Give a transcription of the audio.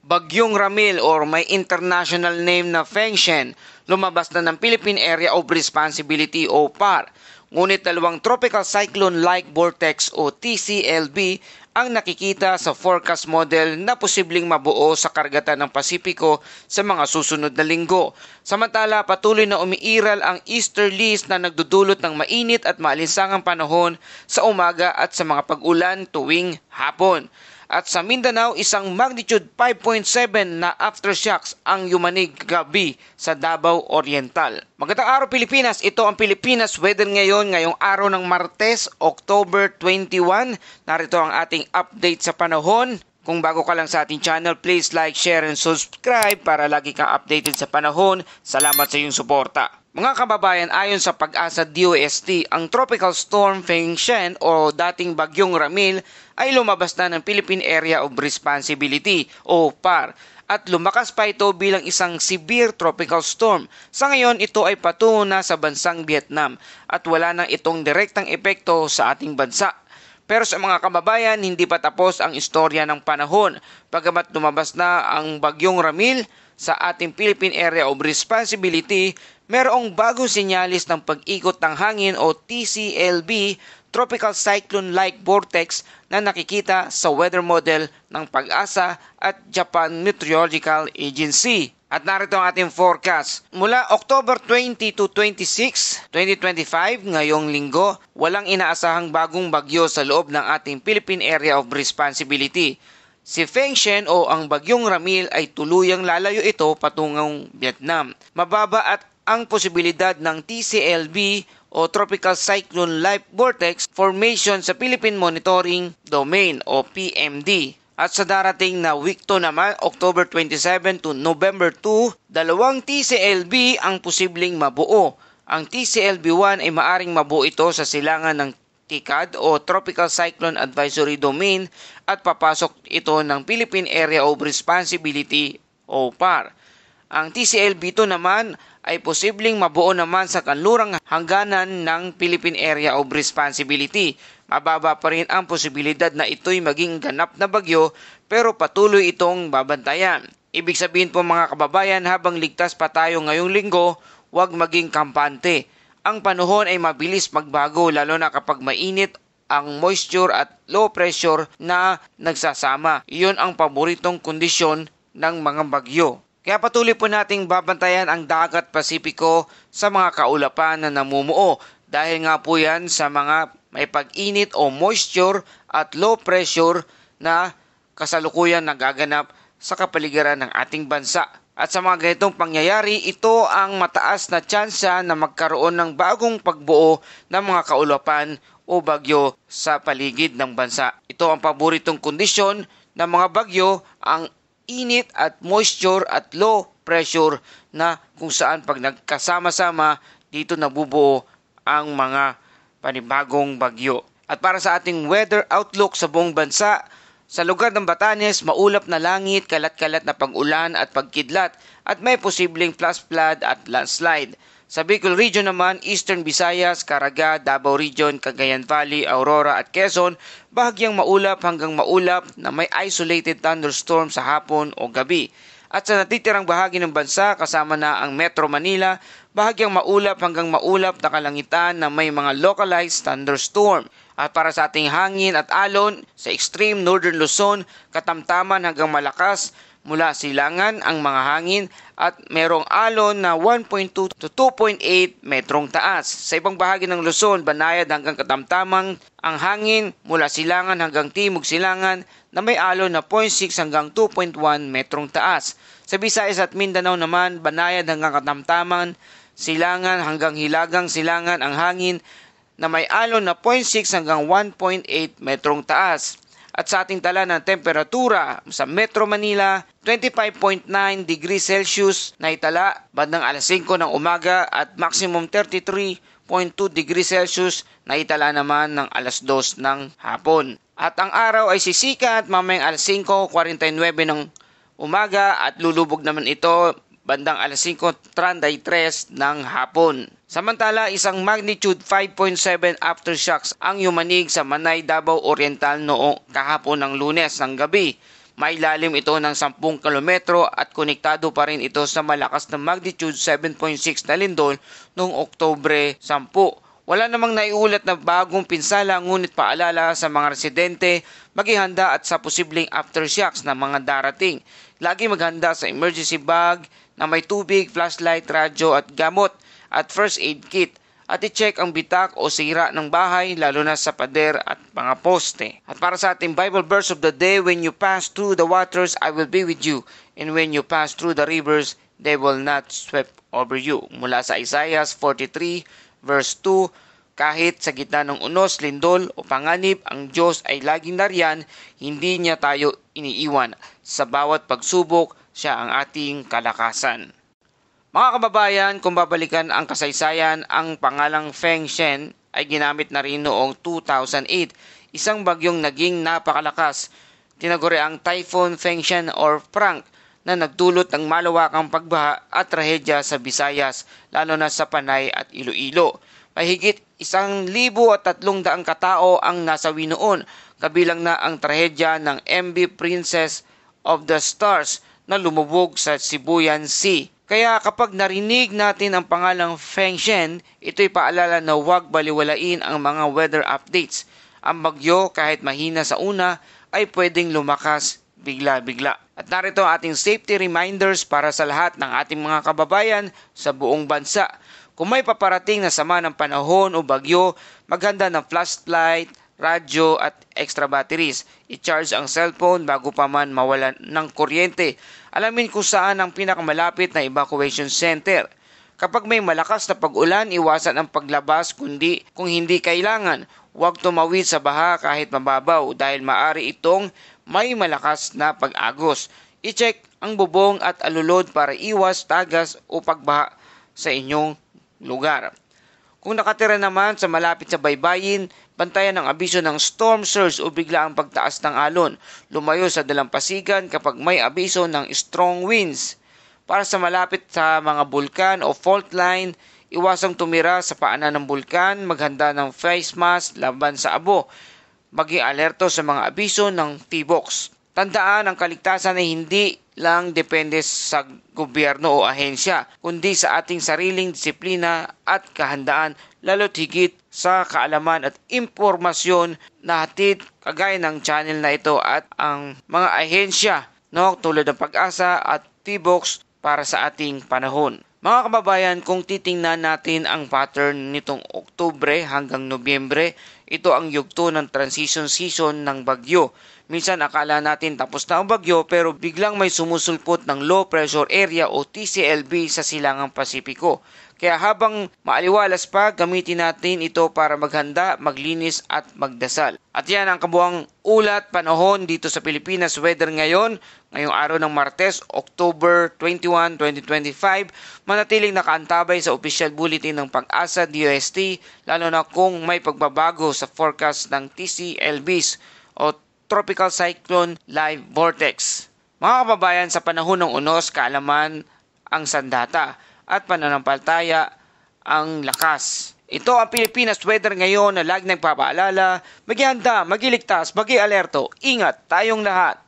Bagyong Ramil or may international name na Fengshen, lumabas na ng Philippine Area of Responsibility o PAR. Ngunit dalawang tropical cyclone-like vortex o TCLB ang nakikita sa forecast model na posibleng mabuo sa karagatan ng Pasipiko sa mga susunod na linggo. Samantala, patuloy na umiiral ang easterlies na nagdudulot ng mainit at maalinsangang panahon sa umaga at sa mga pag-ulan tuwing hapon. At sa Mindanao, isang magnitude 5.7 na aftershocks ang yumanig gabi sa Davao Oriental. Magandang araw Pilipinas, ito ang Pilipinas Weather ngayong araw ng Martes, October 21. Narito ang ating update sa panahon. Kung bago ka lang sa ating channel, please like, share, and subscribe para lagi kang updated sa panahon. Salamat sa iyong suporta. Mga kababayan, ayon sa Pag-asa DOST, ang Tropical Storm Fengshen o dating Bagyong Ramil ay lumabas na ng Philippine Area of Responsibility o PAR at lumakas pa ito bilang isang severe tropical storm. Sa ngayon, ito ay patungo na sa bansang Vietnam at wala nang itong direktang epekto sa ating bansa. Pero sa mga kababayan, hindi pa tapos ang istorya ng panahon. Bagamat lumabas na ang Bagyong Ramil sa ating Philippine Area of Responsibility, merong bagong sinyalis ng pag-ikot ng hangin o TCLB, Tropical Cyclone-like Vortex na nakikita sa weather model ng Pag-asa at Japan Meteorological Agency. At narito ang ating forecast. Mula October 20 to 26, 2025, ngayong linggo, walang inaasahang bagong bagyo sa loob ng ating Philippine Area of Responsibility. Si Fengshen o ang Bagyong Ramil ay tuluyang lalayo ito patungong Vietnam. Mababa at ang posibilidad ng TCLB o Tropical Cyclone-like Vortex formation sa Philippine Monitoring Domain o PMD. At sa darating na week 2 naman, October 27 to November 2, dalawang TCLB ang posibleng mabuo. Ang TCLB-1 ay maaring mabuo ito sa silangan ng TICAD o Tropical Cyclone Advisory Domain at papasok ito ng Philippine Area of Responsibility o PAR. Ang TCLB-2 naman ay posibleng mabuo naman sa kanlurang hangganan ng Philippine Area of Responsibility. Mababa pa rin ang posibilidad na ito'y maging ganap na bagyo pero patuloy itong babantayan. Ibig sabihin po mga kababayan, habang ligtas pa tayo ngayong linggo, huwag maging kampante. Ang panahon ay mabilis magbago lalo na kapag mainit ang moisture at low pressure na nagsasama. Iyon ang paboritong kondisyon ng mga bagyo. Kaya patuloy po nating babantayan ang dagat Pasipiko sa mga kaulapan na namumuo dahil nga po yan sa mga may pag-init o moisture at low pressure na kasalukuyan nagaganap sa kapaligiran ng ating bansa. At sa mga ganitong pangyayari, ito ang mataas na tsansa na magkaroon ng bagong pagbuo ng mga kaulapan o bagyo sa paligid ng bansa. Ito ang paboritong kondisyon ng mga bagyo, ang init at moisture at low pressure na kung saan pag nagkasama-sama dito nabubuo ang mga panibagong bagyo. At para sa ating weather outlook sa buong bansa, sa lugar ng Batanes, maulap na langit, kalat-kalat na pag-ulan at pagkidlat at may posibleng flash flood at landslide. Sa Bicol Region naman, Eastern Visayas, Caraga, Davao Region, Cagayan Valley, Aurora at Quezon, bahagyang maulap hanggang maulap na may isolated thunderstorm sa hapon o gabi. At sa natitirang bahagi ng bansa, kasama na ang Metro Manila, bahagyang maulap hanggang maulap na kalangitan na may mga localized thunderstorm. At para sa ating hangin at alon, sa extreme northern Luzon, katamtaman hanggang malakas, mula silangan ang mga hangin at merong alon na 1.2 to 2.8 metrong taas. Sa ibang bahagi ng Luzon, banayad hanggang katamtamang ang hangin mula silangan hanggang timog silangan na may alon na 0.6 hanggang 2.1 metrong taas. Sa Visayas at Mindanao naman, banayad hanggang katamtaman, silangan hanggang hilagang silangan ang hangin na may alon na 0.6 hanggang 1.8 metrong taas. At sa ating tala ng temperatura sa Metro Manila, 25.9 degrees Celsius na itala bandang alas 5 ng umaga at maximum 33.2 degrees Celsius na itala naman ng alas 2 ng hapon. At ang araw ay sisikat mamayang alas 5:49 ng umaga at lulubog naman ito bandang alas 5:33 ng hapon. Samantala, isang magnitude 5.7 aftershocks ang yumanig sa Manay, Davao Oriental noong kahapon ng Lunes ng gabi. Mailalim ito ng 10 kilometro at konektado pa rin ito sa malakas na magnitude 7.6 na lindol noong Oktubre 10. Wala namang naiulat na bagong pinsala ngunit paalala sa mga residente maghihanda at sa posibleng aftershocks na mga darating. Lagi maghanda sa emergency bag na may tubig, flashlight, radyo at gamot at first aid kit. At i-check ang bitak o sira ng bahay lalo na sa pader at mga poste. At para sa ating Bible verse of the day, when you pass through the waters, I will be with you. And when you pass through the rivers, they will not sweep over you. Mula sa Isaiah 43 verse 2, kahit sa gitna ng unos, lindol o panganib, ang Diyos ay laging nariyan, hindi niya tayo iniiwan. Sa bawat pagsubok, siya ang ating kalakasan. Mga kababayan, kung babalikan ang kasaysayan, ang pangalang Feng Shen ay ginamit na rin noong 2008, isang bagyong naging napakalakas. Tinaguri ang Typhoon Feng Shen or Frank na nagdulot ng malawakang pagbaha at trahedya sa Visayas, lalo na sa Panay at Iloilo. Mahigit 1,300 katao ang nasawi noon, kabilang na ang trahedya ng MV Princess of the Stars na lumubog sa Sibuyan Sea. Kaya kapag narinig natin ang pangalang Feng Shen, ito'y paalala na huwag baliwalain ang mga weather updates. Ang bagyo, kahit mahina sa una, ay pwedeng lumakas bigla-bigla. At narito ang ating safety reminders para sa lahat ng ating mga kababayan sa buong bansa. Kung may paparating na sama ng panahon o bagyo, maghanda ng flashlight, radyo at extra batteries. I-charge ang cellphone bago pa man mawalan ng kuryente. Alamin kung saan ang pinakamalapit na evacuation center. Kapag may malakas na pag-ulan, iwasan ang paglabas kung hindi kailangan. Huwag tumawid sa baha kahit mababaw dahil maaari itong may malakas na pag-agos. I-check ang bubong at alulod para iwas tagas o pagbaha sa inyong lugar. Kung nakatira naman sa malapit sa baybayin, bantayan ang abiso ng storm surge o biglaang pagtaas ng alon. Lumayo sa dalampasigan kapag may abiso ng strong winds. Para sa malapit sa mga bulkan o fault line, iwasang tumira sa paanan ng bulkan, maghanda ng face mask laban sa abo. Maging alerto sa mga abiso ng T-box. Tandaan, ang kaligtasan ay hindi lang depende sa gobyerno o ahensya, kundi sa ating sariling disiplina at kahandaan, lalo't higit sa kaalaman at impormasyon na hatid kagaya ng channel na ito at ang mga ahensya tulad ng Pag-asa at T-box para sa ating panahon. Mga kababayan, kung titingnan natin ang pattern nitong Oktubre hanggang Nobyembre, ito ang yugto ng transition season ng bagyo. Minsan akala natin tapos na ang bagyo pero biglang may sumusulpot ng low pressure area o TCLB sa silangang Pasipiko. Kaya habang maaliwalas pa, gamitin natin ito para maghanda, maglinis at magdasal. At yan ang kabuang ulat panahon dito sa Pilipinas weather ngayong araw ng Martes, October 21, 2025. Manatiling nakaantabay sa official bulletin ng Pag-asa DOST, lalo na kung may pagbabago sa forecast ng TCLBs o Tropical Cyclone Live Vortex. Mga kababayan, sa panahon ng unos, kaalaman ang sandata at pananampalataya ang lakas. Ito ang Pilipinas weather ngayon na lagi nagpapaalala, maghihanda, magiligtas, mag-alerto, ingat tayong lahat.